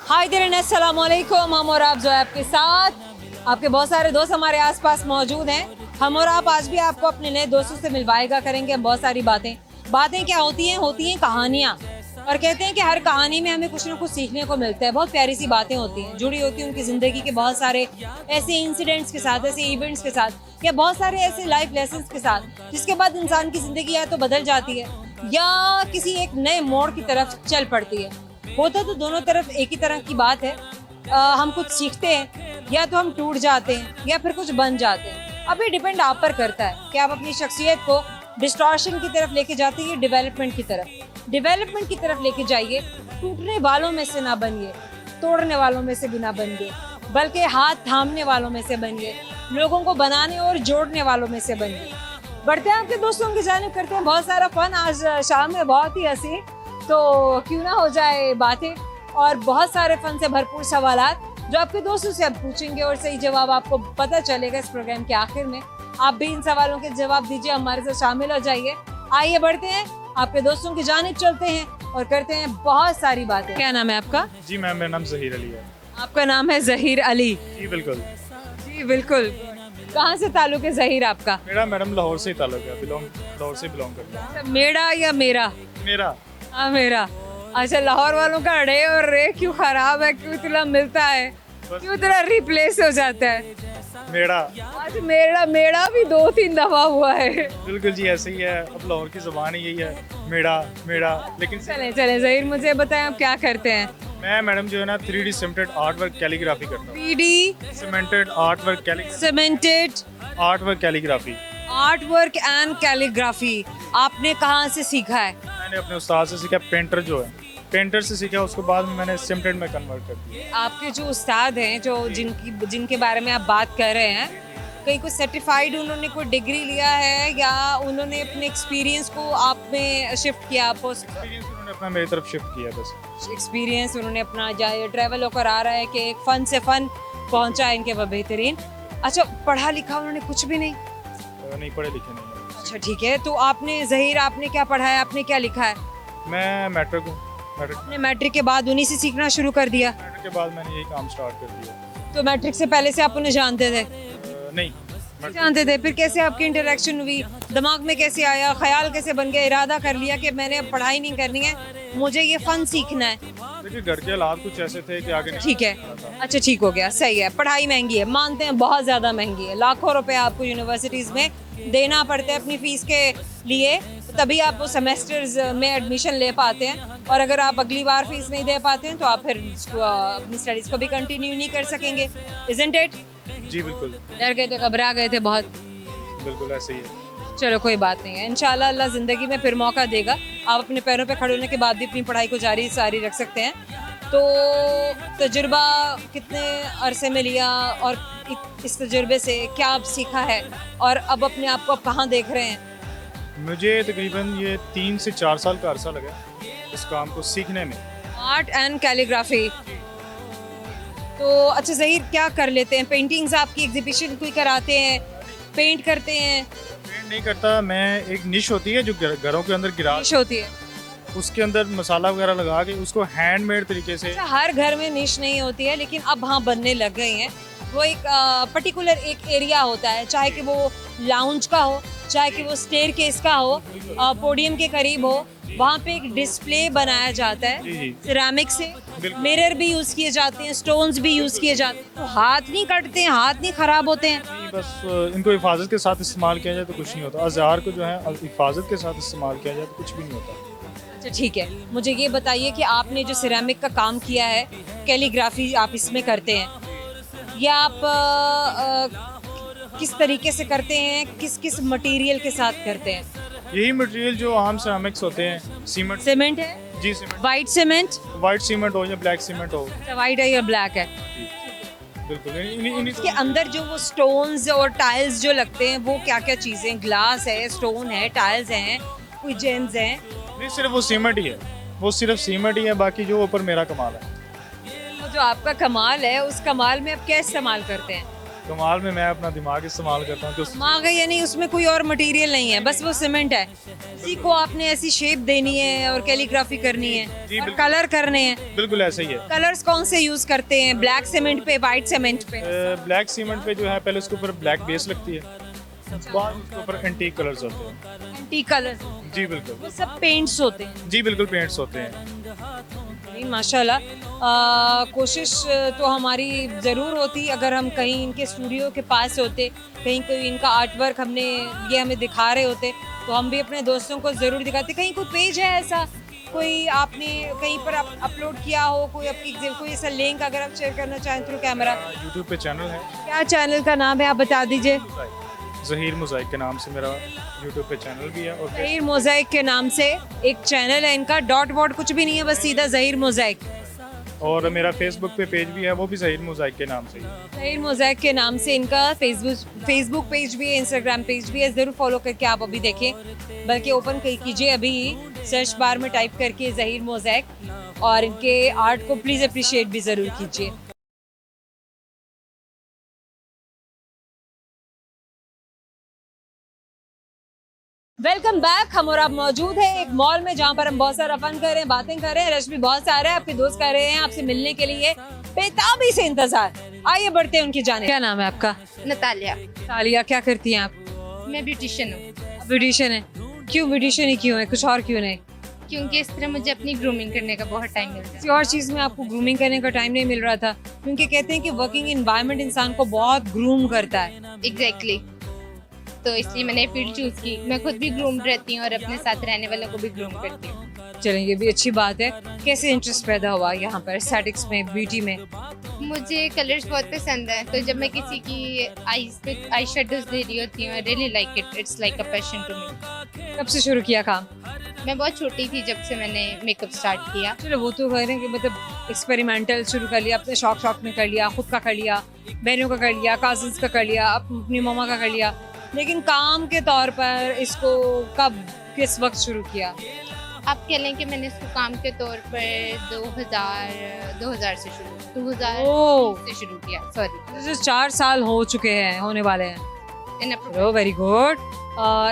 Hi there, अस्सलाम वालेकुम। हम और आप जो है आपके साथ, आपके बहुत सारे दोस्त हमारे आसपास मौजूद हैं। हम और आप आज भी आपको अपने नए दोस्तों से मिलवाएगा करेंगे बहुत सारी बातें क्या होती हैं कहानियाँ। और कहते हैं कि हर कहानी में हमें कुछ ना कुछ सीखने को मिलता है। बहुत प्यारी सी बातें होती हैं, जुड़ी होती हैं उनकी ज़िंदगी के बहुत सारे ऐसे इंसिडेंट्स के साथ, ऐसे इवेंट्स के साथ, या बहुत सारे ऐसे लाइफ लेसन्स के साथ, जिसके बाद इंसान की ज़िंदगी या तो बदल जाती है या किसी एक नए मोड़ की तरफ चल पड़ती है। होता तो दोनों तरफ एक ही तरह की बात है। हम कुछ सीखते हैं या तो हम टूट जाते हैं या फिर कुछ बन जाते हैं। अब ये डिपेंड आप पर करता है कि आप अपनी शख्सियत को डिस्टॉर्शन की तरफ लेके जाते हैं, डेवलपमेंट की तरफ लेके जाइए। टूटने वालों में से ना बनिए, तोड़ने वालों में से भी ना बनिए, बल्कि हाथ थामने वालों में से बनिए, लोगों को बनाने और जोड़ने वालों में से बनिए। बढ़ते हैं आपके दोस्तों की जानिब, करते हैं बहुत सारा फन। आज शाम में बहुत ही हंसी, तो क्यों ना हो जाए बातें और बहुत सारे फन से भरपूर सवालात जो आपके दोस्तों से अब पूछेंगे और सही जवाब आपको पता चलेगा इस प्रोग्राम के आखिर में। आप भी इन सवालों के जवाब दीजिए, हमारे साथ शामिल हो जाइए। आइए बढ़ते हैं, आपके दोस्तों की जानिब चलते हैं और करते हैं बहुत सारी बातें। क्या नाम है आपका? जी मैम, मेरा नाम ज़हीर अली है। आपका नाम है ज़हीर अली? जी बिल्कुल। जी बिल्कुल। कहाँ से ताल्लुक है ज़हीर आपका? मेरा मैडम लाहौर से ही ताल्लुक है, लाहौर से बिलोंग करता हूँ। मेरा या मेरा? मेरा। हाँ मेरा। अच्छा, लाहौर वालों का रे और रे क्यों खराब है, क्यों इतना मिलता है, क्यों इतना रिप्लेस हो जाता है? मेरा। आज मेरा भी 2-3 दफा हुआ है। बिल्कुल जी, ऐसे ही है। अब लाहौर की ज़बान ही यही है, मेरा। लेकिन चले ज़हीर, मुझे बताएं आप क्या करते हैं? मैं मैडम जो है ना 3D cemented art work calligraphy करता हूँ। 3D cemented art work calligraphy. Art work and calligraphy आपने कहाँ से सीखा है? मैंने अपने उस्ताद से सीखा। पेंटर से सीखा, उसके बाद में मैंने सीमेंटेड में कन्वर्ट कर दिया। आपके जो उस्ताद हैं, जो जिनके बारे में आप बात कर रहे हैं, कहीं कोई सर्टिफाइड उन्होंने कोई डिग्री लिया है या उन्होंने अपने एक्सपीरियंस को आप में शिफ्ट किया? एक्सपीरियंस उन्होंने अपना मेरी तरफ शिफ्ट किया बस। एक्सपीरियंस उन्होंने अपना जाए ट्रैवल होकर आ रहा है कि एक फ़न से फ़न पहुंचा है इनके वह बेहतरीन। अच्छा, पढ़ा लिखा उन्होंने कुछ भी नहीं? नहीं, पढ़े लिखे नहीं है। अच्छा ठीक है, तो आपने ज़हीर आपने क्या पढ़ा है, आपने क्या लिखा है? मैं मैट्रिक हूँ। आपने मैट्रिक के बाद उन्हीं से सीखना शुरू कर दिया? मैट्रिक के बाद मैंने यही काम स्टार्ट कर दिया। तो मैट्रिक से पहले से आप उन्हें जानते थे? नहीं जानते थे, फिर कैसे आपकी इंटरेक्शन हुई, दिमाग में कैसे आया, ख्याल कैसे बन गया, इरादा कर लिया कि मैंने अब पढ़ाई नहीं करनी है, मुझे ये फन सीखना है? देखिए, घर के हालात कुछ ऐसे थे कि आगे नहीं। ठीक है, अच्छा ठीक हो गया, सही है। पढ़ाई महंगी है, मानते हैं बहुत ज़्यादा महंगी है, लाखों रुपए आपको यूनिवर्सिटीज़ में देना पड़ता है अपनी फ़ीस के लिए, तभी आप वो सेमेस्टर्स में एडमिशन ले पाते हैं। और अगर आप अगली बार फीस नहीं दे पाते हैं तो आप फिर अपनी स्टडीज़ को भी कंटिन्यू नहीं कर सकेंगे। Isn't it? जी बिल्कुल। डर गए थे, घबरा गए थे बहुत? बिल्कुल ऐसे ही है। चलो कोई बात नहीं है, इंशाल्लाह अल्लाह ज़िंदगी में फिर मौका देगा। आप अपने पैरों पे खड़े होने के बाद भी अपनी पढ़ाई को जारी रख सकते हैं। तो तजुर्बा कितने अरसे में लिया और इस तजुर्बे से क्या आप सीखा है और अब अपने आप को कहाँ देख रहे हैं? मुझे तकरीबन ये 3 से 4 साल का अरसा लगा इस काम को सीखने में। Art and calligraphy. तो अच्छा ज़हीर, क्या कर लेते हैं? पेंटिंग्स आपकी एग्जीबिशन कोई कराते हैं, पेंट करते हैं? पेंट नहीं करता मैं। एक निश होती है जो घरों के अंदर गिरा निश होती है, उसके अंदर मसाला वगैरह लगा के उसको हैंडमेड तरीके से। अच्छा, हर घर में निश नहीं होती है, लेकिन अब हाँ बनने लग गई हैं। वो एक पर्टिकुलर एक एरिया होता है, चाहे कि वो लाउंज का हो, चाहे कि वो स्टेयरकेस का हो, पोडियम के करीब हो, वहाँ पे एक डिस्प्ले बनाया जाता है जी। सिरामिक से। बिल्कुल। मिरर भी यूज़ किए जाते हैं, स्टोन्स भी यूज़ किए जाते हैं, तो हाथ नहीं कटते हैं, हाथ नहीं ख़राब होते हैं? नहीं, बस इनको हिफाजत के साथ इस्तेमाल किया जाए तो कुछ नहीं होता। औजार को जो है हिफाजत के साथ इस्तेमाल किया जाए तो कुछ भी नहीं होता। अच्छा ठीक है, मुझे ये बताइए कि आपने जो सिरामिक का काम किया है, कैलीग्राफी आप इसमें करते हैं, या आप किस तरीके से करते हैं, किस मटेरियल के साथ करते हैं? यही मटेरियल जो आम सिरामिक्स होते हैं। सीमेंट है? जी cement. White cement? White cement हो या ब्लैक सीमेंट हो। वाइट है या ब्लैक है? बिल्कुल। इसके अंदर जो वो स्टोन्स और टाइल्स जो लगते हैं, वो क्या क्या चीज़ें? ग्लास है, स्टोन है, टाइल्स हैं, कोई जेम्स हैं? नहीं, सिर्फ वो सीमेंट ही है, वो सिर्फ सीमेंट ही है। बाकी जो ऊपर मेरा कमाल है। वो जो आपका कमाल है, उस कमाल में आप क्या इस्तेमाल करते हैं? कमाल में मैं अपना दिमाग इस्तेमाल करता हूँ कि दिमाग है यानी उसमें कोई और मटेरियल नहीं है, बस वो सीमेंट है। उसी को आपने ऐसी शेप देनी है और कैलीग्राफी करनी है जी, और बिल्कुल। कलर करने हैं। बिल्कुल ऐसे ही है। कलर्स कौन से यूज करते हैं? ब्लैक सीमेंट पे, वाइट सीमेंट पे? ब्लैक सीमेंट पे जो है पहले उसके ऊपर ब्लैक बेस लगती है, बाद उसके ऊपर एंटीक कलर्स होते हैं। एंटीक कलर, जी बिल्कुल। वो सब पेंट्स होते हैं। जी बिल्कुल, पेंट्स होते हैं। नहीं, माशाल्लाह। कोशिश तो हमारी ज़रूर होती अगर हम कहीं इनके स्टूडियो के पास होते, कहीं कोई इनका आर्ट वर्क ये हमें दिखा रहे होते, तो हम भी अपने दोस्तों को ज़रूर दिखाते। कहीं कोई पेज है ऐसा, कोई आपने कहीं पर अपलोड किया हो, कोई ऐसा लिंक अगर आप शेयर करना चाहें थ्रू कैमरा? यूट्यूब पे चैनल है, क्या चैनल का नाम है, आप बता दीजिए। ज़हीर मोज़ाइक के नाम से मेरा यूट्यूब पे चैनल भी है, और ज़हीर मोज़ाइक के नाम से एक चैनल है इनका, डॉट वॉट कुछ भी नहीं है, बस सीधा ज़हीर मोज़ाइक। और मेरा फेसबुक पे पेज भी है, वो भी ज़हीर मोज़ाइक के नाम से ही है। ज़हीर मोज़ाइक के नाम से इनका फेसबुक पेज भी है, इंस्टाग्राम पेज भी है। ज़रूर फॉलो करके आप अभी देखें, बल्कि ओपन कीजिए अभी, सर्च बार में टाइप करके ज़हीर मोज़ाइक, और इनके आर्ट को प्लीज़ अप्रिशिएट भी ज़रूर कीजिए। Welcome back. हम और आप मौजूद हैं एक मॉल में, जहाँ पर हम बहुत सारा फन कर रहे हैं, बातें कर रहे हैं। रश भी बहुत सारे हैं, आपके दोस्त कर रहे हैं आपसे मिलने के लिए बेताबी से इंतजार। आइए बढ़ते हैं उनकी जाने। क्या नाम है आपका? नतालिया। तालिया, क्या करती हैं आप? मैं ब्यूटिशियन हूँ। ब्यूटिशियन है। क्यों ब्यूटिशियन ही क्यों है, कुछ और क्यों नहीं? क्योंकि इस तरह मुझे अपनी ग्रूमिंग करने का बहुत टाइम मिलता किसी और चीज़ में आपको ग्रूमिंग करने का टाइम नहीं मिल रहा था? क्योंकि कहते हैं कि वर्किंग एनवायरनमेंट इंसान को बहुत ग्रूम करता है। है। एग्जैक्टली। तो इसलिए मैंने फील्ड चूज की। मैं खुद भी ग्रूम रहती हूँ और अपने साथ रहने वालों को भी ग्रूम करती हूँ। चलें, ये भी अच्छी बात है। कैसे इंटरेस्ट पैदा हुआ यहाँ पर एस्थेटिक्स में, ब्यूटी में? मुझे कलर्स बहुत पसंद है, तो जब मैं किसी की आईज पे आई शेडोज दे रही होती हूँ, I really like it. It's like a passion to me. कब से शुरू किया काम? मैं बहुत छोटी थी जब से मैंने मेकअप स्टार्ट किया। चलो, वो तो कह रहे हैं कि मतलब एक्सपेरिमेंटल शुरू कर लिया, अपने शौक में कर लिया, खुद का कर लिया, बहनों का कर लिया, कजिन्स का कर लिया, अपनी मम्मा का कर लिया, लेकिन काम के तौर पर इसको कब, किस वक्त शुरू किया? आप कह लें कि मैंने इसको काम के तौर पर 2000 से शुरू किया। सॉरी, 4 साल हो चुके हैं, होने वाले हैं। In a very good.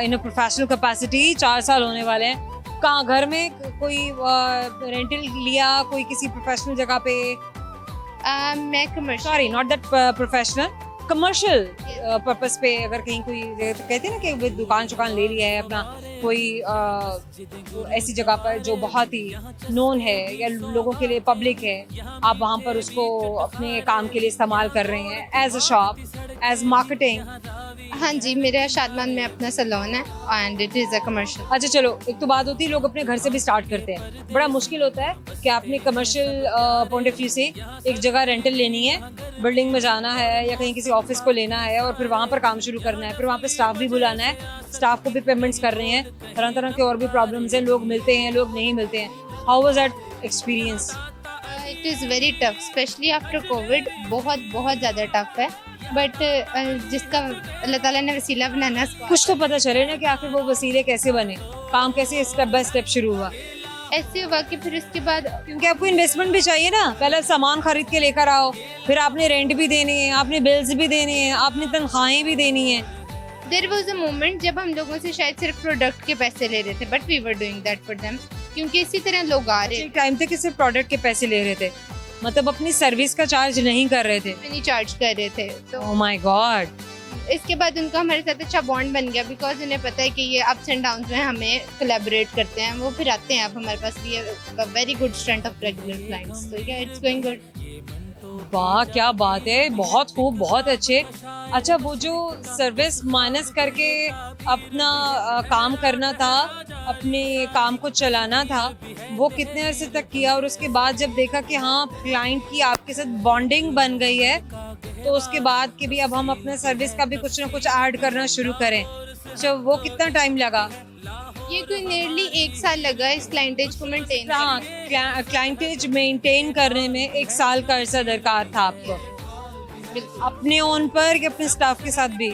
In a professional capacity 4 साल होने वाले हैं। कहाँ, घर में कोई रेंटल लिया, कोई किसी प्रोफेशनल जगह पे? मैं commercial sorry, not that professional, commercial purpose पे अगर कहीं कोई कहते हैं ना कि दुकान ले लिया है अपना, कोई ऐसी जगह पर जो बहुत ही नोन है या लोगों के लिए पब्लिक है, आप वहाँ पर उसको अपने काम के लिए इस्तेमाल कर रहे हैं, as a shop, as marketing? हाँ जी, मेरा शादमान में अपना सैलून है and it is a commercial. अच्छा चलो, एक तो बात होती है लोग अपने घर से भी स्टार्ट करते हैं, बड़ा मुश्किल होता है कि आपने कमर्शियल पॉइंट ऑफ व्यू से एक जगह रेंटल लेनी है, बिल्डिंग में जाना है या कहीं किसी ऑफिस को लेना है और फिर वहाँ पर काम शुरू करना है, फिर वहाँ पर स्टाफ भी बुलाना है, स्टाफ को भी पेमेंट्स कर रहे हैं, तरह तरह के और भी प्रॉब्लम्स हैं, लोग मिलते हैं, लोग नहीं मिलते हैं। How was that experience? It is very tough, specially after Covid. बहुत बहुत ज़्यादा टफ है, बट जिसका अल्लाह ताला ने वसीला बनाना। कुछ तो पता चले ना कि आखिर वो वसीले कैसे बने, काम कैसे स्टेप बाय स्टेप शुरू हुआ? ऐसे हुआ कि फिर उसके बाद, क्योंकि आपको इन्वेस्टमेंट भी चाहिए ना, पहले सामान खरीद के लेकर आओ, फिर आपने रेंट भी देनी है, आपने बिल्स भी देने हैं, आपने तनख्वाहें भी देनी है। देयर वाज अ मोमेंट जब हम लोगों से शायद सिर्फ प्रोडक्ट के पैसे ले रहे थे, but we were doing that for them, क्योंकि इसी तरह लोग आ रहे एक टाइम थे कि सिर्फ प्रोडक्ट के पैसे ले रहे थे, मतलब अपनी सर्विस का चार्ज नहीं कर रहे थे। नहीं चार्ज कर रहे थे। तो ओह माय गॉड। इसके बाद उनका हमारे साथ अच्छा बॉन्ड बन गया, बिकॉज उन्हें पता है कि ये अप्स एंड डाउन्स में हमें कोलैबोरेट करते हैं, वो फिर आते हैं। अब हमारे पास भी है very good strength of regular clients, तो या इट्स गोइंग गुड। वाह, क्या बात है, बहुत खूब, बहुत अच्छे। अच्छा, वो जो सर्विस माइनस करके अपना काम करना था, अपने काम को चलाना था, वो कितने अरसे तक किया? और उसके बाद जब देखा कि हाँ क्लाइंट की आपके साथ बॉन्डिंग बन गई है, तो उसके बाद कि भी अब हम अपने सर्विस का भी कुछ ना कुछ ऐड करना शुरू करें, तो वो कितना टाइम लगा? ये कोई नियरली 1 साल लगा इस क्लाइंटेज को मेंटेन। हाँ, क्लाइंटेज मेंटेन करने में 1 साल का अरसा दरकार था आपको, अपने ओन पर या अपने स्टाफ के साथ भी?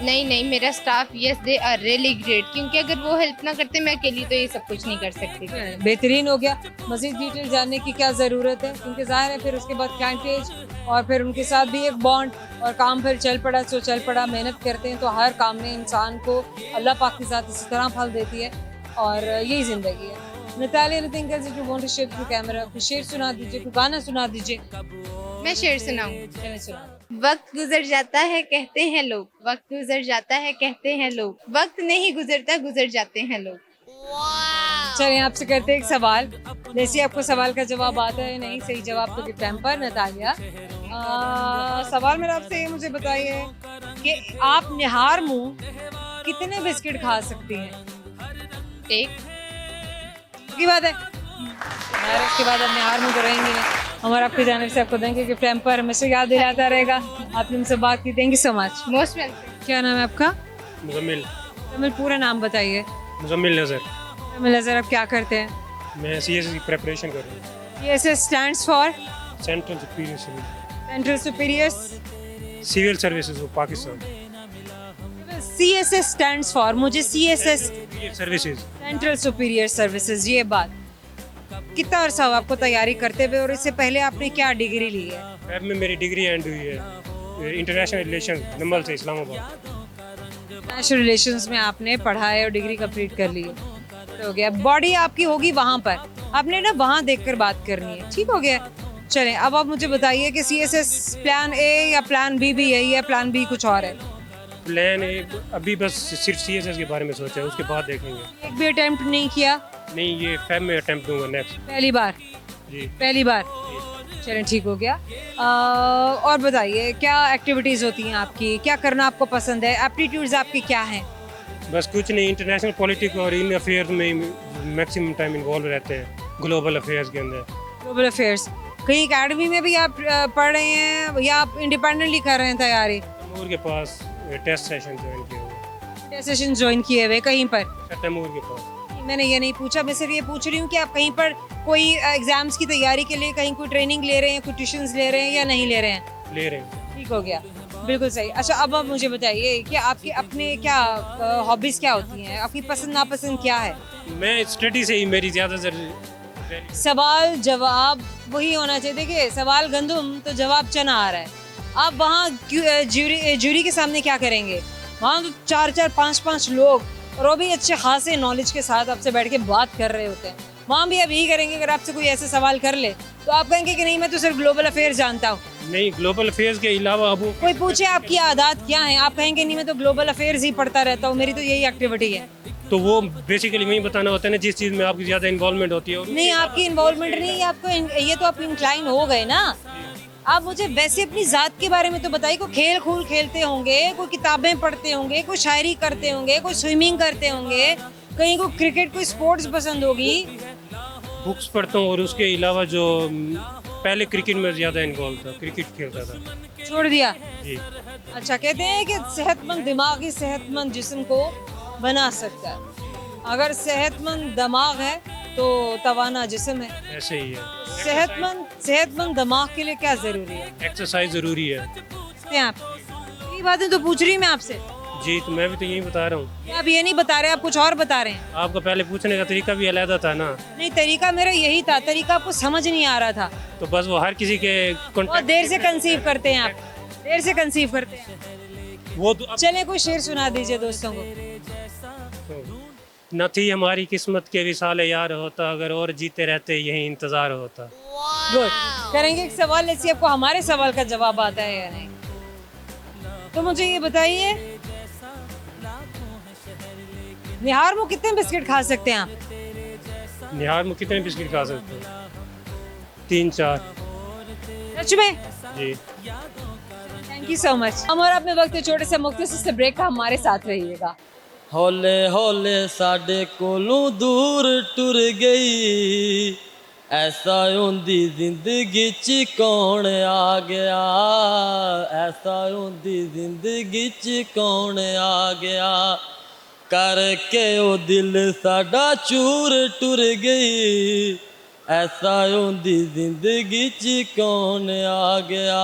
नहीं नहीं, मेरा staff yes they are really great, क्योंकि अगर वो हेल्प ना करते मैं अकेली तो ये सब कुछ नहीं कर सकती। बेहतरीन हो गया। मज़ीद डिटेल जानने की क्या ज़रूरत है, क्योंकि ज़ाहिर है फिर उसके बाद क्लाइंटेज और फिर उनके साथ भी एक बॉन्ड और काम फिर चल पड़ा सो चल पड़ा। मेहनत करते हैं तो हर काम में इंसान को अल्लाह पाक के साथ इसी तरह फल देती है और यही ज़िंदगी है। Natalia, anything else you want to share through camera? कोई शेर सुना दीजिए, कोई गाना सुना दीजिए। मैं शेर सुनाऊँ? चलिए सुना। वक्त गुजर जाता है कहते हैं लोग, वक्त गुजर जाता है कहते हैं लोग, वक्त नहीं गुजरता गुजर जाते हैं लोग। चलिए आपसे करते हैं एक सवाल, जैसे आपको सवाल का जवाब आता है नहीं, सही जवाब तो गिफ्ट हैम्पर। नतालिया, सवाल मेरा आपसे ये मुझे बताइए कि आप निहार मुंह कितने बिस्किट खा सकती हैं? एक। की बात है यार, इसके बाद अब निहार मुंह तो रहेंगे नहीं। हमारा आपकी जानिब से आपको देंगे गिफ्ट हैम्पर, हमेशा याद दिलाता रहेगा। आपने हमसे बात की, thank you so much. Most welcome. क्या नाम है आपका? मुजम्मिल। मुझे पूरा नाम बताइए। मुजम्मिल नज़र। नज़र, आप क्या करते हैं? मैं CSS की प्रिपरेशन कर रहा हूँ। ये stands for central superior civil. Central superior civil services of Pakistan. CSS stands for, मुझे CSS services. Central superior services. ये बात कितना अर्सा हुआ आपको तैयारी करते हुए और इससे पहले आपने क्या डिग्री ली है? फैब में मेरी डिग्री एंड हुई है इंटरनेशनल रिलेशन नंबल से इस्लामाबाद। नेशनल रिलेशंस में आपने पढ़ा है और डिग्री कंप्लीट कर ली है, तो हो गया। बॉडी आपकी होगी वहाँ पर, आपने ना वहाँ देखकर बात करनी है, ठीक हो गया। चलें, अब आप मुझे बताइए कि CSS प्लान A या प्लान B भी यही है, प्लान B कुछ और है? प्लान अभी बस सिर्फ CSS के बारे में सोचा है, उसके बाद देखेंगे। एक भी अटेम्प्ट नहीं किया? नहीं, ये फैब में अटेम्प्ट दूंगा नेक्स्ट। पहली बार? जी पहली बार। चलें, ठीक हो गया। और बताइए क्या एक्टिविटीज़ होती हैं आपकी, क्या करना आपको पसंद है, एप्टीट्यूड्स आपकी क्या हैं? बस कुछ नहीं, इंटरनेशनल पॉलिटिक्स और इन अफेयर्स में मैक्सिमम टाइम इन्वॉल्व रहते हैं, ग्लोबल अफेयर्स के अंदर। ग्लोबल अफेयर्स कहीं एकेडमी में भी आप पढ़ रहे हैं या आप इंडिपेंडेंटली कर रहे हैं तैयारी? तैमूर के पास टेस्ट सेशन ज्वाइन किया हुआ। टेस्ट सेशन ज्वाइन किए हुए कहीं पर? तैमूर के पास। मैंने ये नहीं पूछा, मैं सिर्फ ये पूछ रही हूँ कि आप कहीं पर कोई एग्जाम्स की तैयारी के लिए कहीं कोई ट्रेनिंग ले रहे हैं, कोई ट्यूशंस ले रहे हैं या नहीं ले रहे हैं? ले रहे हैं। ठीक हो गया, बिल्कुल सही। अच्छा, अब आप मुझे बताइए कि आपके अपने क्या हॉबीज़ क्या होती हैं, आपकी पसंद नापसंद क्या है? मैं स्टडी से ही मेरी ज़्यादातर सवाल जवाब वही होना चाहिए। देखिए, सवाल गंदुम तो जवाब चना आ रहा है। आप वहाँ जूरी के सामने क्या करेंगे? वहाँ तो 4-4, 5-5 लोग और वो भी अच्छे खासे नॉलेज के साथ आपसे बैठ के बात कर रहे होते हैं। वहाँ भी आप यही करेंगे, अगर आपसे कोई ऐसे सवाल कर ले तो आप कहेंगे कि नहीं मैं तो सिर्फ ग्लोबल अफेयर्स जानता हूँ। नहीं, ग्लोबल अफेयर्स के अलावा अब कोई पूछे आपकी आदत क्या है, आप कहेंगे नहीं मैं तो ग्लोबल अफेयर्स ही पढ़ता रहता हूँ, मेरी तो यही एक्टिविटी है। तो वो बेसिकली वही बताना होता है ना जिस चीज़ में आपकी ज़्यादा इन्वॉल्वमेंट होती है। नहीं, आपकी इन्वॉल्वमेंट नहीं, आपको ये तो आप इंक्लाइन हो गए ना। आप मुझे वैसे अपनी ज़ात के बारे में तो बताइए। कोई खेल खूल खेलते होंगे, कोई किताबें पढ़ते होंगे, कोई शायरी करते होंगे, कोई स्विमिंग करते होंगे, कहीं को क्रिकेट, कोई स्पोर्ट्स पसंद होगी। बुक्स पढ़ता हूँ और उसके अलावा जो पहले क्रिकेट में ज़्यादा इन्वॉल्व था, क्रिकेट खेलता था, छोड़ दिया। जी। अच्छा, कहते हैं कि सेहतमंद दिमाग ही सेहतमंद जिस्म को बना सकता है। अगर सेहतमंद दिमाग है तो तवाना जिस्म है। ऐसे ही है। सेहतमंद दिमाग के लिए क्या ज़रूरी है? एक्सरसाइज ज़रूरी है। आप ये बातें तो पूछ रही हूँ मैं आपसे। जी, तो मैं भी तो यही बता रहा हूँ। आप ये नहीं बता रहे, आप कुछ और बता रहे हैं। आपका पहले पूछने का तरीका भी अलग था ना। नहीं, तरीका मेरा यही था, तरीका आपको समझ नहीं आ रहा था। तो बस वो हर किसी के बहुत देर से कंसीव करते हैं आप, देर से कंसीव करते हैं। वो तो चले, कोई शेर सुना दीजिए दोस्तों को। न थी हमारी किस्मत के विसाल यार होता, अगर और जीते रहते यही इंतजार होता। गुड। करेंगे एक सवाल, ऐसे आपको हमारे सवाल का जवाब आता है या नहीं? तो मुझे ये बताइए, निहार में कितने बिस्किट खा सकते हैं आप? निहार में कितने बिस्किट खा सकते हैं? 3-4। सच में? जी। Thank you so much. हमारा अपने वक्त छोटे से मुख्तसर से ब्रेक का, हमारे साथ रहिएगा। हौले हौले साडे कोलों दूर टुर गई, ऐसा होंदी जिंदगी च कौन आ गया, ऐसा होंदी जिंदगी च कौन आ गया, करके ओ दिल साडा चूर टुर गई, ऐसा होंदी जिंदगी च कौन आ गया,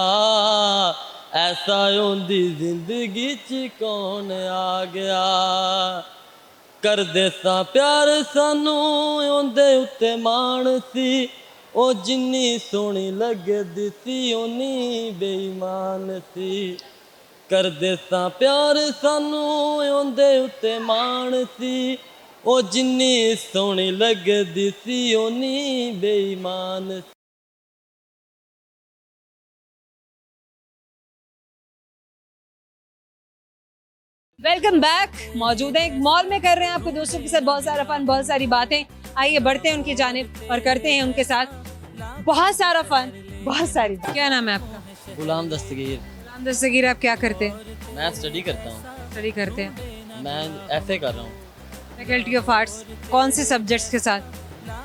ऐसा ओंदी जिंदगी च कौन आ गया करदे सां प्यार सानू ओंदे उत्ते मान सी ओ जिन्नी सोहनी लगदी सी ओनी बेईमान सी करदे सां प्यार सानू ओंदे उत्ते मान सी ओ जिन्नी सोहनी लगदी सी ओनी बेईमान सी वेलकम बैक। मौजूद है एक मॉल में, कर रहे हैं आपके दोस्तों के साथ बहुत सारा फन, बहुत सारी बातें। आइए बढ़ते हैं उनकी जानिब और करते हैं उनके साथ बहुत सारा फन, बहुत सारी। क्या नाम है आपका? गुलाम दस्तगीर। गुलाम दस्तगीर, आप क्या करते हैं? मैं स्टडी करता हूँ। स्टडी करते हैं। मैं एफए कर रहा हूँ। फैकल्टी ऑफ आर्ट्स, कौन से सब्जेक्ट्स के साथ?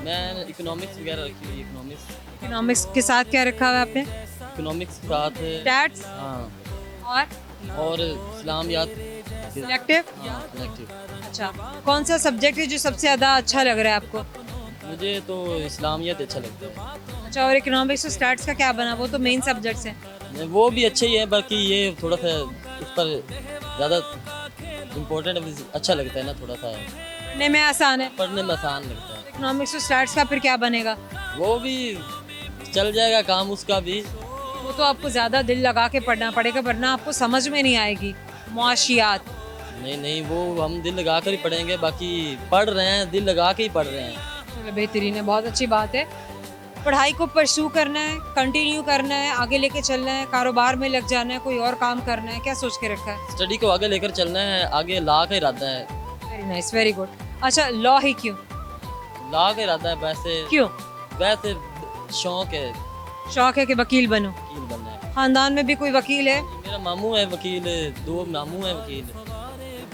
मैं इकोनॉमिक्स वगैरह रखी हुई इकोनॉमिक्स इकोनॉमिक्स के साथ क्या रखा हुआ है आपने? इकोनॉमिक्स के साथ स्टैट्स हाँ और इस्लामियात सिलेक्टिव। हाँ कलेक्टिव। अच्छा, कौन सा सब्जेक्ट है जो सबसे ज़्यादा अच्छा लग रहा है आपको? मुझे तो इस्लामियत अच्छा लगता है। अच्छा, और इकोनॉमिक्स और स्टैट्स का क्या बना? वो तो मेन सब्जेक्ट्स हैं। वो भी अच्छे ही है, बाकी ये थोड़ा सा इस पर ज़्यादा इम्पोर्टेंट अच्छा लगता है ना, थोड़ा सा पढ़ने में आसान है। पढ़ने में आसान लगता है। इकोनॉमिक्स और स्टैट्स का फिर क्या बनेगा? वो भी चल जाएगा काम उसका भी। वो तो आपको ज़्यादा दिल लगा के पढ़ना पड़ेगा, वरना आपको समझ में नहीं आएगी। मुआशियात। नहीं वो हम दिल लगा कर ही पढ़ेंगे, बाकी पढ़ रहे हैं, दिल लगा के ही पढ़ रहे हैं। चलो बेहतरीन है, बहुत अच्छी बात है। पढ़ाई को परस्यू करना है, कंटिन्यू करना है, आगे लेके चलना है, कारोबार में लग जाना है, कोई और काम करना है, क्या सोच के रखा है? स्टडी को आगे लेकर चलना है, आगे ला का इरादा है। Very nice, very good. अच्छा, लॉ ही क्यों? ला का इरादा है, वैसे क्यों वैसे शौक है, शौक है कि वकील बनो? वकील बनना है। खानदान में भी कोई वकील है? मेरा मामू है वकील, 2 मामू है वकील।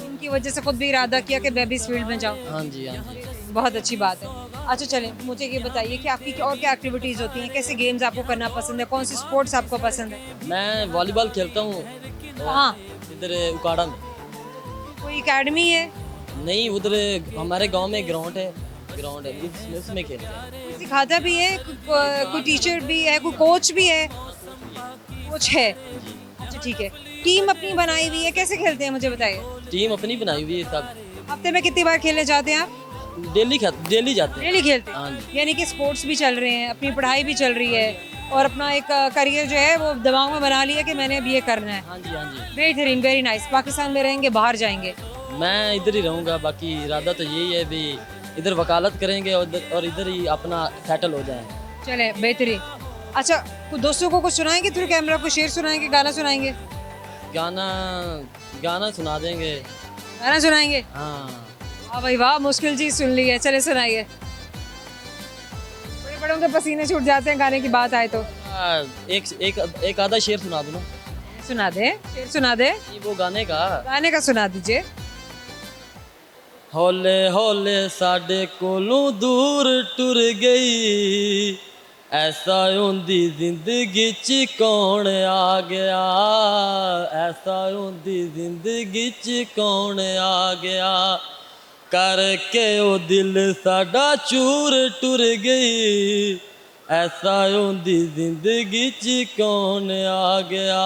इनकी वजह से खुद भी इरादा किया कि मैं भी इस फील्ड में जाऊँ। हाँ जी हाँ जी। बहुत अच्छी बात है। अच्छा चलें, मुझे ये बताइए कि आपकी और क्या एक्टिविटीज़ होती हैं, कैसे गेम्स आपको करना पसंद है, कौन सी स्पोर्ट्स आपको पसंद है? मैं वॉलीबॉल खेलता हूँ। हाँ, इधर उकाड़ा में। कोई एकेडमी है? नहीं, उधर हमारे गांव में ग्राउंड है उसमें खेलते हैं। कोई सिखाता भी है? कोई टीचर भी है, कोई कोच भी है? कोच है। अच्छा ठीक है। टीम अपनी बनाई हुई है, कैसे खेलते हैं मुझे बताइए? टीम अपनी बनाई हुई है सब। हफ्ते में कितनी बार खेलने जाते हैं आप? डेली जाते हैं। डेली खेलते हैं? हाँ जी। यानी कि स्पोर्ट्स भी चल रहे हैं, अपनी पढ़ाई भी चल रही है, और अपना एक करियर जो है वो दिमाग में बना लिया कि मैंने अब ये करना है। हाँ जी। बेहतरीन, वेरी नाइस। पाकिस्तान में रहेंगे, बाहर जाएंगे? मैं इधर ही रहूँगा, बाकी इरादा तो यही है भी इधर वकालत करेंगे और इधर ही अपना सेटल हो जाएंगे। चले, बेहतरीन। अच्छा, कुछ दोस्तों को कुछ सुनाएंगे थ्रू कैमरा? को शेर सुनाएंगे, गाना सुनाएंगे? गाना सुना देंगे। गाना सुनाएंगे? हाँ भाई वाह, मुश्किल चीज़ सुन ली है। चले सुनाइए। बड़े बड़ों के पसीने छूट जाते हैं गाने की बात आए तो। एक आधा शेर सुना दूँ ना? सुना दे, शेर सुना दे। वो गाने का सुना दीजिए। हौले हौले साडे कोलों दूर टुर गई, ऐसा ओंदी जिंदगी च कौन आ गया, ऐसा ओंदी जिंदगी च कौन आ गया, करके ओ दिल साडा चूर टुर गई, ऐसा ओंदी जिंदगी च कौन आ गया,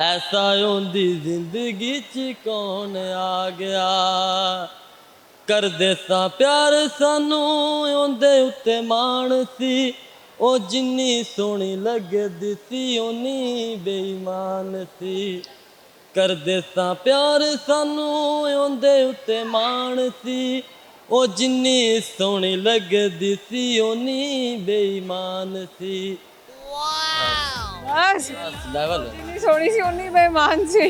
ऐसा ओंदी जिंदगी च कौन आ गया, कर देसा प्यार सानू ओंदे उत्ते मान सी, ओ जिन्नी सोहनी लगदी सी ओनी बेईमान सी, कर देसा प्यार सानू ओंदे उत्ते मान सी, ओ जिन्नी सोहनी लगदी सी ओनी बेईमान सी। बस लेवल इतनी सोनी सी उन्नी बेईमान सी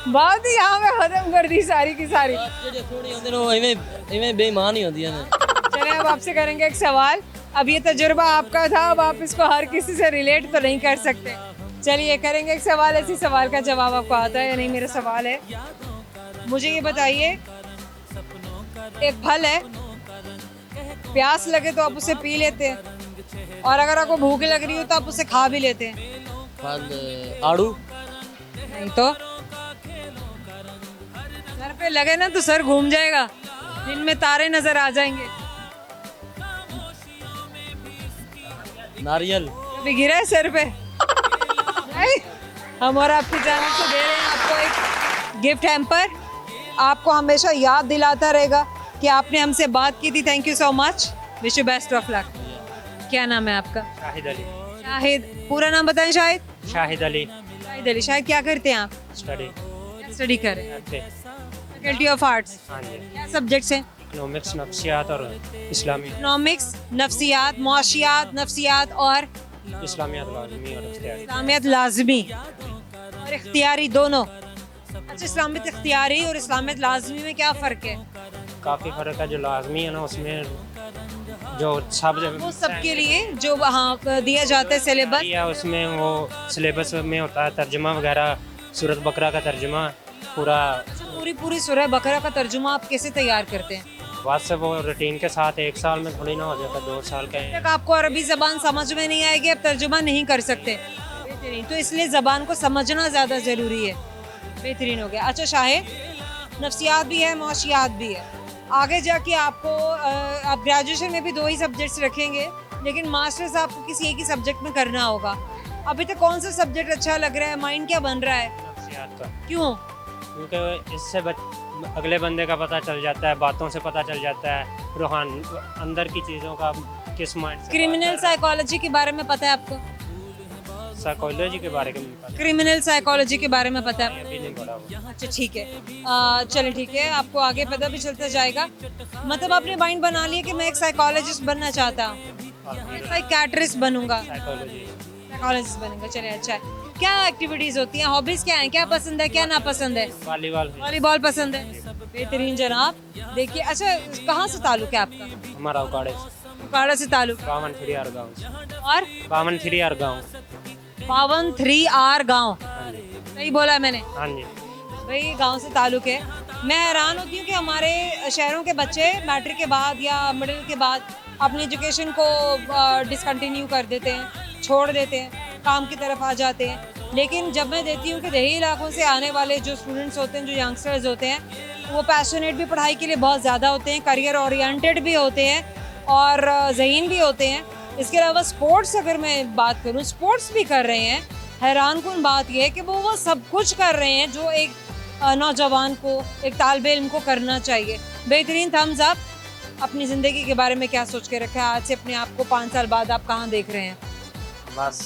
बात ही यहाँ पे खत्म कर दी सारी की सारी। थोड़ी होंदे ने इवें बेईमान ही होंदियां ने। चले, अब आपसे करेंगे एक सवाल। अब ये तजुर्बा आपका था, अब आप इसको हर किसी से रिलेट तो नहीं कर सकते। चलिए करेंगे एक सवाल, ऐसी सवाल का जवाब आपको आता है या नहीं? मेरा सवाल है, मुझे ये बताइए, एक फल है, प्यास लगे तो आप उसे पी लेते हैं, और अगर आपको भूख लग रही हो तो आप उसे खा भी लेते हैं। फल आड़ू। नहीं तो सर पे लगे ना तो सर घूम जाएगा, दिन में तारे नजर आ जाएंगे। नारियल। अभी गिरा है सर पे? नहीं, हम और आपकी जानिब से दे रहे हैं आपको एक गिफ्ट हैम्पर। आपको हमेशा याद दिलाता रहेगा कि आपने हमसे बात की थी। Thank you so much, wish you best of luck. क्या नाम है आपका? शाहिद अली। शाहिद, पूरा नाम बताएं। शाहिद शाहिद अली। शाहिद अली। शाहिद क्या करते हैं आप? स्टडी क्या स्टडी कर रहे हैं? करते। Faculty of arts. हाँ जी। क्या सब्जेक्ट्स हैं? इकोनॉमिक्स, नफ्सियात और इस्लामी इकोनॉमिक्स, नफ्सियात, मुआशियात, नफ्सियात और इस्लामियात लाजमी और इख्तियारी। इस्लामियत लाजमी और इख्तियारी दोनों। अच्छा, इस्लामियत इख्तियारी और इस्लामियत लाजमी में क्या फ़र्क है? काफ़ी फ़र्क है। जो लाजमी है ना उसमें जो सब वो सबके लिए जो वहाँ दिया जाता है सिलेबस। या उसमें वो सिलेबस में होता है तर्जुमा वगैरह, सूरत बकरा का तर्जुमा पूरा। पूरी पूरी सूरह बकरा का तर्जुमा आप कैसे तैयार करते हैं? बस वो रूटीन के साथ 1 साल में थोड़ी ना हो जाता, 2 साल का तक आपको अरबी ज़बान समझ में नहीं आएगी, आप तर्जुमा नहीं कर सकते। बेहतरीन, तो इसलिए ज़बान को समझना ज़्यादा ज़रूरी है। बेहतरीन हो गया। अच्छा शाहिद, नफ्सियात भी है, मुआशियात भी है। आगे जाके आपको आप ग्रेजुएशन में भी 2 ही सब्जेक्ट्स रखेंगे, लेकिन मास्टर्स आपको किसी एक ही सब्जेक्ट में करना होगा। अभी तक कौन सा सब्जेक्ट अच्छा लग रहा है? माइंड क्या बन रहा है? नफ्सियात का। क्यों? क्योंकि इससे अगले बंदे का पता चल जाता है, बातों से पता चल जाता है, रूहान अंदर की चीज़ों का किस माइंड से। क्रिमिनल साइकोलॉजी के बारे में पता है आपको? साइकोलॉजी के बारे में पता क्रिमिनल साइकोलॉजी के बारे में पता है? अभी नहीं पढ़ा वो। अच्छा ठीक है, चलिए ठीक है, आपको आगे पता भी चलता जाएगा। मतलब आपने माइंड बना लिया कि मैं एक साइकोलॉजिस्ट बनना चाहता हूँ, साइकियाट्रिस्ट बनूंगा, साइकोलॉजी साइकोलॉजिस्ट बनूंगा। चलिए अच्छा है। क्या एक्टिविटीज़ होती हैं, हॉबीज़ क्या हैं, क्या पसंद है, क्या नापसंद है? वॉलीबॉल वॉलीबॉल पसंद है। बेहतरीन जनाब। देखिए, अच्छा कहाँ से ताल्लुक है आपका? हमारा उकाड़े उकाड़ा से ताल्लुक। 52 गाँव से। और 52 गाँव। 52 गाँव। हाँ जी। सही बोला है मैंने? हाँ जी। भाई गांव से ताल्लुक़ है। मैं हैरान होती हूँ कि हमारे शहरों के बच्चे मैट्रिक के बाद या मिडिल के बाद अपनी एजुकेशन को डिसकंटिन्यू कर देते हैं, छोड़ देते हैं, काम की तरफ आ जाते हैं। लेकिन जब मैं देखती हूँ कि देही इलाकों से आने वाले जो स्टूडेंट्स होते हैं, जो यंगस्टर्स होते हैं, वो पैशनेट भी पढ़ाई के लिए बहुत ज़्यादा होते हैं, करियर ओरिएंटेड भी होते हैं और ज़हीन भी होते हैं। इसके अलावा स्पोर्ट्स अगर मैं बात करूँ, स्पोर्ट्स भी कर रहे हैं। हैरान कुन बात यह है कि वो सब कुछ कर रहे हैं जो एक नौजवान को, एक तालिब इल्म को करना चाहिए। बेहतरीन, थम्स अप। अपनी ज़िंदगी के बारे में क्या सोच के रखा है? आज से अपने आप को 5 साल बाद आप कहाँ देख रहे हैं? बस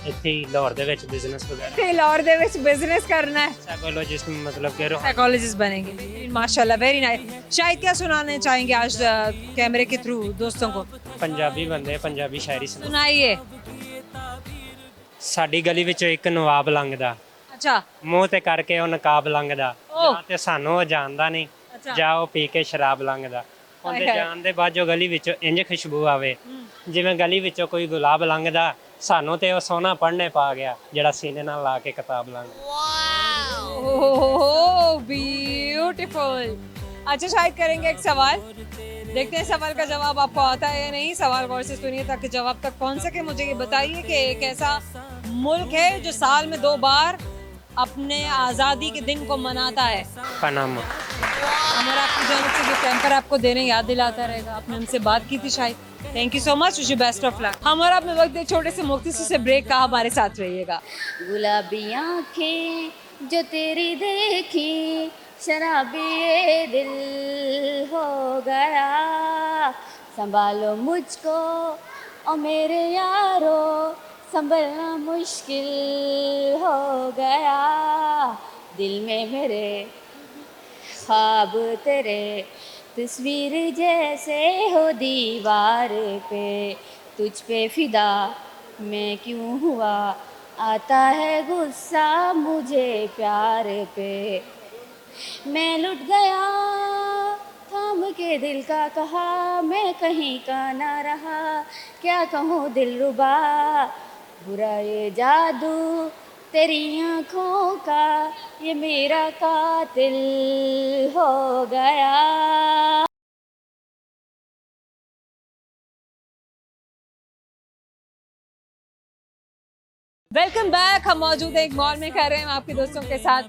ਇੱਥੇ ਹੀ ਲਾਹੌਰ ਦੇ ਵਿੱਚ ਬਿਜ਼ਨਸ ਵਗੈਰਾ लाहौर दे विच बिजनेस करना है, साइकोलॉजिस्ट मतलब कि साइकोलॉजिस्ट बनेंगे। माशाल्लाह, वेरी नाइस। शायद क्या सुनाने चाहेंगे आज कैमरे के थ्रू दोस्तों को? पंजाबी बंदे पंजाबी शायरी सुना। सुनाइए। ਸਾਡੀ ਗਲੀ ਵਿੱਚੋਂ ਇੱਕ ਨਵਾਬ ਲੰਘਦਾ, अच्छा ਮੂੰਹ ਤੇ ਕਰਕੇ ਉਹ ਨਕਾਬ ਲੰਘਦਾ, ਓ। ਜਾਂ ਤੇ ਸਾਨੂੰ ਉਹ ਜਾਣਦਾ ਨਹੀਂ, अच्छा ਜਾਂ ਉਹ ਪੀ ਕੇ ਸ਼ਰਾਬ ਲੰਘਦਾ। ਉਹਦੇ ਹਾਏ ਹਾਏ। ਜਾਣ ਦੇ ਬਾਅਦ ਜੋ ਗਲੀ ਵਿੱਚੋਂ ਇੰਜ ਖੁਸ਼ਬੂ ਆਵੇ ਜਿਵੇਂ ਗਲੀ ਵਿੱਚੋਂ ਕੋਈ ਗੁਲਾਬ ਲੰਘਦਾ, ਸਾਨੂੰ ਤੇ ਉਹ ਸੋਹਣਾ ਪੜ੍ਹਨੇ ਪਾ ਗਿਆ ਜਿਹੜਾ ਸੀਨੇ ਨਾਲ ਲਾ ਕੇ ਕਿਤਾਬ ਲੰਘਦਾ। ब्यूटीफुल। अच्छा शायद करेंगे एक सवाल, देखते हैं सवाल का जवाब आपको आता है या नहीं। सवाल गौर से सुनिए ताकि जवाब तक पहुंच सके। मुझे ये बताइए कि एक ऐसा मुल्क है जो साल में 2 बार अपने आज़ादी के दिन को मनाता है। पनामा। हमारा आपकी जानिब से गिफ्ट हैम्पर आपको देने याद दिलाता रहेगा। आपने हमसे बात की थी शायद। Thank you so much, wish you best of luck. हमारा अपने वक्त एक छोटे से मुख्तसर से ब्रेक का, हमारे साथ रहिएगा। गुलाबी आँखें जो तेरी देखी, शराबी ये दिल हो गया, संभालो मुझको और मेरे यारो, संभलना मुश्किल हो गया, दिल में मेरे ख्वाब तेरे तस्वीर जैसे हो दीवार पे, तुझ पे फिदा मैं क्यों हुआ, आता है गुस्सा मुझे प्यार पे, मैं लुट गया थाम के दिल का कहा, मैं कहीं का ना रहा, क्या कहूँ दिलरुबा, बुरा ये जादू तेरी आँखों का, ये मेरा कातिल हो गया। Welcome back. हम मौजूद हैं एक मॉल में, कर रहे हैं आपके दोस्तों के साथ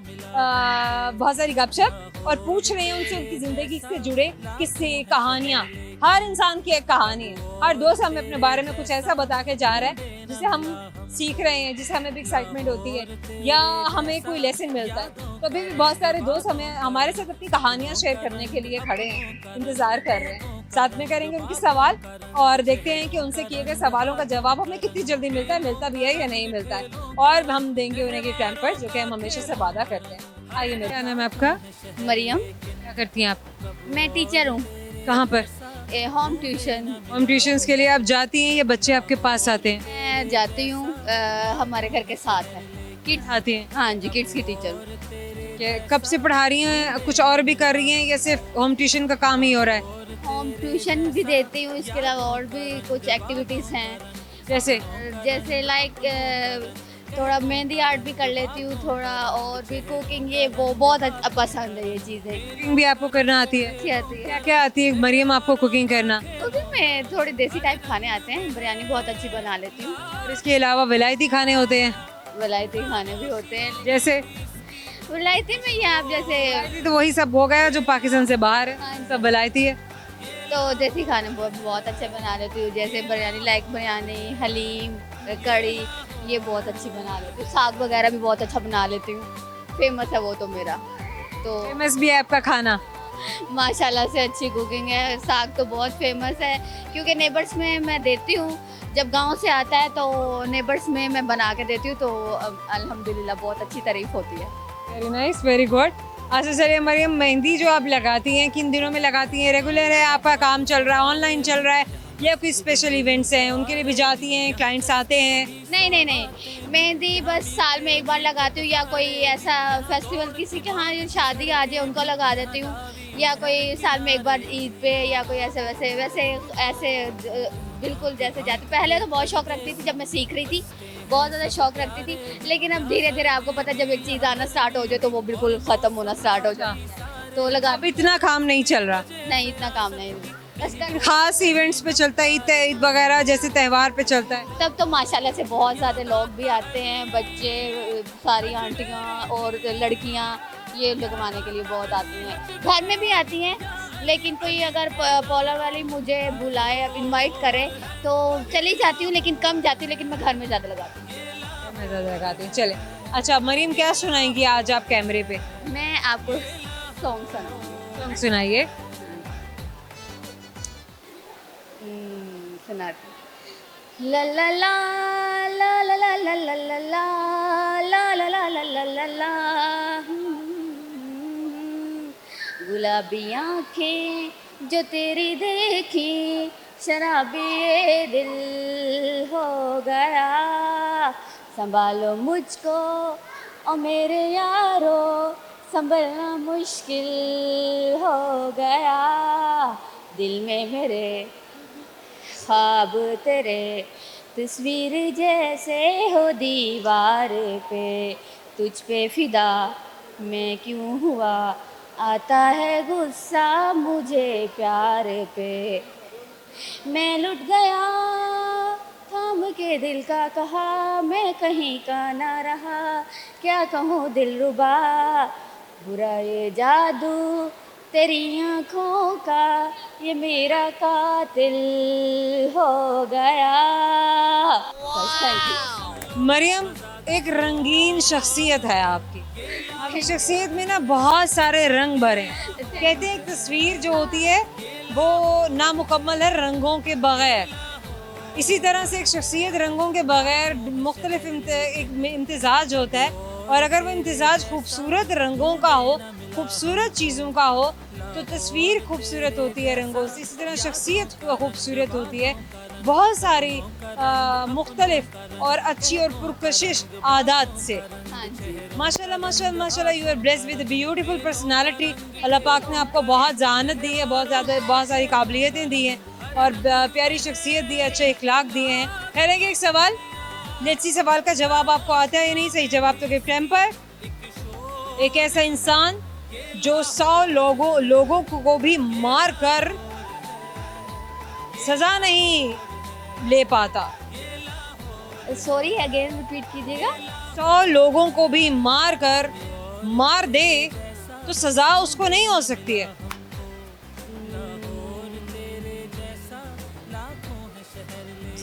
बहुत सारी गपशप और पूछ रहे हैं उनसे उनकी ज़िंदगी से जुड़े किस्से, कहानियाँ। हर इंसान की एक कहानी है। हर दोस्त हमें अपने बारे में कुछ ऐसा बता के जा रहा है जिसे हम सीख रहे हैं, जिसे हमें भी एक्साइटमेंट होती है या हमें कोई लेसन मिलता है। तो अभी भी बहुत सारे दोस्त हमें हमारे साथ अपनी कहानियां शेयर करने के लिए खड़े हैं, इंतजार कर रहे हैं। साथ में करेंगे उनकी सवाल और देखते हैं कि उनसे किए गए सवालों का जवाब हमें कितनी जल्दी मिलता भी है या नहीं मिलता है। और हम देंगे उन्हें गिफ्ट हैम्पर जो कि हम हमेशा से वादा करते हैं। आइए, मेरा क्या नाम है आपका? मरियम। क्या करती हैं आप? मैं टीचर हूँ, कहाँ पर? Home tuition. होम ट्यूशंस के लिए आप जाती हैं या बच्चे आपके पास आते हैं? मैं जाती हूँ, हमारे घर के साथ है। किड्स आती हैं? हाँ जी, किड्स की टीचर हूँ। कब से पढ़ा रही हैं? कुछ और भी कर रही हैं या सिर्फ होम ट्यूशन का काम ही हो रहा है? होम ट्यूशन भी देती हूँ, इसके अलावा और भी कुछ एक्टिविटीज़ हैं, जैसे लाइक थोड़ा मेहंदी आर्ट भी कर लेती हूँ, थोड़ा और भी कुकिंग, ये वो बहुत पसंद है ये चीज़ें। कुकिंग भी आपको करना आती है? अच्छी आती है। क्या क्या आती है मरियम आपको कुकिंग करना? कुकिंग में थोड़े देसी टाइप खाने आते हैं, बिरयानी बहुत अच्छी बना लेती हूँ। और इसके अलावा विलायती खाने होते हैं? विलायती खाने भी होते हैं, जैसे विलायती में ये आप जैसे तो वही सब हो गया जो पाकिस्तान से बाहर है, हाँ। सब विलायती है। तो देसी खाने बहुत अच्छे बना लेती हूँ, जैसे बिरयानी, लाइक बिरयानी, हलीम, कड़ी, ये बहुत अच्छी बना लेती हूँ। साग वगैरह भी बहुत अच्छा बना लेती हूँ, फेमस है वो तो मेरा। तो फेमस भी है आपका खाना? माशाल्लाह से अच्छी कुकिंग है। साग तो बहुत फेमस है क्योंकि नेबर्स में मैं देती हूँ, जब गांव से आता है तो नेबर्स में मैं बना के देती हूँ, तो अल्हम्दुलिल्लाह बहुत अच्छी तारीफ होती है। Very nice, very good. अच्छा चलिए मरियम, मेहंदी जो आप लगाती हैं किन दिनों में लगाती हैं? रेगुलर है आपका काम, चल रहा है, ऑनलाइन चल रहा है, या कोई स्पेशल इवेंट्स हैं उनके लिए भी जाती हैं, क्लाइंट्स आते हैं? नहीं, मेहंदी बस साल में एक बार लगाती हूँ, या कोई ऐसा फेस्टिवल किसी के यहाँ शादी आ जाए उनको लगा देती हूँ, या कोई साल में एक बार ईद पे, या कोई ऐसे बिल्कुल जैसे जाती। पहले तो बहुत शौक रखती थी, जब मैं सीख रही थी बहुत ज़्यादा शौक रखती थी, लेकिन अब धीरे धीरे आपको पता है जब एक चीज़ आना स्टार्ट हो जाए तो वो बिल्कुल ख़त्म होना स्टार्ट हो जाए, तो लगा। अब इतना काम नहीं चल रहा? नहीं, इतना काम नहीं, बस खास इवेंट्स पे चलता है, ईद वगैरह जैसे त्यौहार पे चलता है? तब तो माशाल्लाह से बहुत ज़्यादा लोग भी आते हैं, बच्चे, सारी आंटियाँ और लड़कियाँ ये लगवाने के लिए बहुत आती हैं। घर में भी आती हैं, लेकिन कोई अगर पार्लर वाली मुझे बुलाए, अब इनवाइट करे तो चली जाती हूँ, लेकिन कम जाती हूँ, लेकिन मैं घर में ज़्यादा लगाती हूँ। मैं ज़्यादा लगाती हूँ। चले, अच्छा मरियम क्या सुनाएंगी आज आप कैमरे पे? मैं आपको सॉन्ग सुनाऊंगी। सॉन्ग सुनाइए। सुनाती। ला ला ला ला ला ला ला ला ला ला ला ला ला ला ला ला, गुलाबी आँखें जो तेरी देखी, शराबी ये दिल हो गया, संभालो मुझको और मेरे यारो, संभलना मुश्किल हो गया, दिल में मेरे ख्वाब तेरे, तस्वीर जैसे हो दीवार पे, तुझ पे फिदा मैं क्यों हुआ, आता है गुस्सा मुझे प्यार पे, मैं लुट गया थाम के दिल का कहा, मैं कहीं का ना रहा, क्या कहूँ दिलरुबा, बुरा ये जादू तेरी आँखों का, ये मेरा कातिल हो गया। मरियम, एक रंगीन शख्सियत है आपकी। आपकी शख्सियत में ना बहुत सारे रंग भरे हैं। कहते हैं एक तस्वीर जो होती है वो नामुकम्मल है रंगों के बगैर। इसी तरह से एक शख्सियत रंगों के बगैर मुख्तलिफ इम्तिजाज होता है, और अगर वो इम्तिजाज खूबसूरत रंगों का हो, खूबसूरत चीज़ों का हो, तो तस्वीर खूबसूरत होती है रंगों से। इसी तरह शख्सियत खूबसूरत होती है बहुत सारी मुख्तलिफ और अच्छी और पुरकशिश आदत से। माशाल्लाह माशाल्लाह माशाल्लाह, you are blessed with beautiful personality. Allah पाक ने आपको बहुत जहानत दी है, बहुत सारी काबिलियतें दी हैं, और प्यारी शख्सियत दी है, अच्छे इखलाक दिए हैं। ठहरेंगे एक सवाल, लेट्स सी सवाल का जवाब आपको आता है या नहीं? सही जवाब तो गिफ्ट हैम्पर। एक ऐसा इंसान जो 100 लोगों को भी मार कर सजा नहीं ले पाता। सॉरी, अगेन रिपीट कीजिएगा। 100 लोगों को भी मार दे तो सजा उसको नहीं हो सकती है।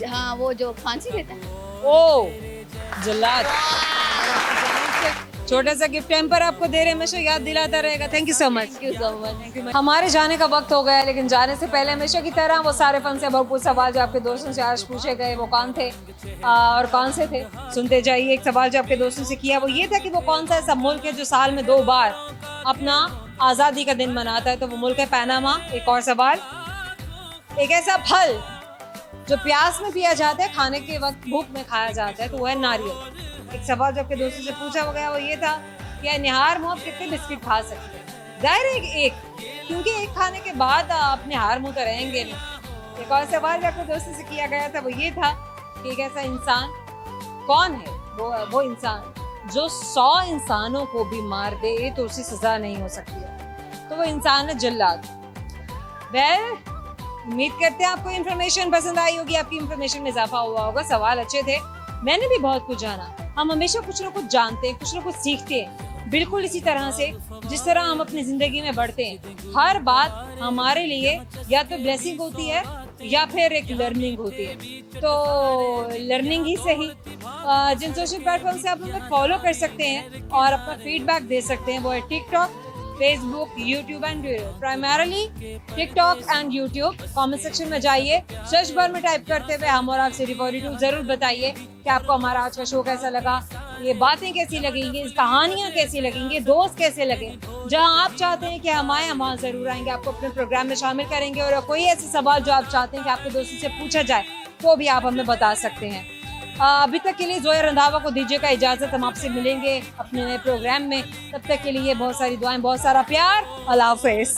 हाँ वो जो फांसी देता है। ओ जल्लाद। छोटा सा गिफ्ट टेम्पर आपको दे रहे हैं, हमेशा याद दिलाता रहेगा। Thank you so much. Thank you so much. हमारे जाने का वक्त हो गया है, लेकिन जाने से पहले हमेशा की तरह वो सारे फन से भरपूर सवाल जो आपके दोस्तों से आज पूछे गए वो कौन थे और कौन से थे, सुनते जाइए। एक सवाल जो आपके दोस्तों से किया वो ये था कि वो कौन सा ऐसा मुल्क है जो साल में 2 बार अपना आज़ादी का दिन मनाता है, तो वो मुल्क है पैनामा। एक और सवाल, एक ऐसा फल जो प्यास में पिया जाता है, खाने के वक्त भूख में खाया जाता है, तो वो है नारियल। एक सवाल जो आपके दोस्तों से पूछा गया वो ये था कि निहार मुँह आप कितने बिस्किट खा सकते हैं। जाहिर है एक, क्योंकि एक खाने के बाद आप निहार मुँह तो रहेंगे नहीं। एक और सवाल जो आपके दोस्तों से किया गया था वो ये था कि एक ऐसा इंसान कौन है, वो इंसान जो 100 इंसानों को भी मार दे तो उसे सजा नहीं हो सकती है, तो वो इंसान है जल्लाद। वेल, उम्मीद करते हैं आपको इन्फॉर्मेशन पसंद आई होगी, आपकी इन्फॉर्मेशन में इजाफा हुआ होगा। सवाल अच्छे थे, मैंने भी बहुत कुछ जाना। हम हमेशा कुछ ना कुछ जानते हैं, कुछ ना कुछ सीखते हैं, बिल्कुल इसी तरह से जिस तरह हम अपनी जिंदगी में बढ़ते हैं। हर बात हमारे लिए या तो ब्लेसिंग होती है या फिर एक लर्निंग होती है, तो लर्निंग ही सही। जिन सोशल प्लेटफॉर्म से आप हमें फॉलो कर सकते हैं और अपना फीडबैक दे सकते हैं वो है TikTok, Facebook, YouTube and primarily TikTok and YouTube. Comment section में जाइए, सर्च बार में टाइप करते हुए हम और आप सिटी 42 जरूर बताइए कि आपको हमारा आज का शो कैसा लगा, ये बातें कैसी लगेंगी, कहानियाँ कैसी लगेंगी, दोस्त कैसे लगे। जहाँ आप चाहते हैं कि हम आए, हम वहाँ जरूर आएंगे, आपको अपने प्रोग्राम में शामिल करेंगे। और कोई ऐसे सवाल जो आप चाहते हैं कि आपके दोस्तों से पूछा जाए तो भी आप हमें बता सकते हैं। अभी तक के लिए जोया रंधावा को दीजिएगा इजाजत, हम आपसे मिलेंगे अपने नए प्रोग्राम में। तब तक के लिए बहुत सारी दुआएं, बहुत सारा प्यार। अल्लाह हाफिज़।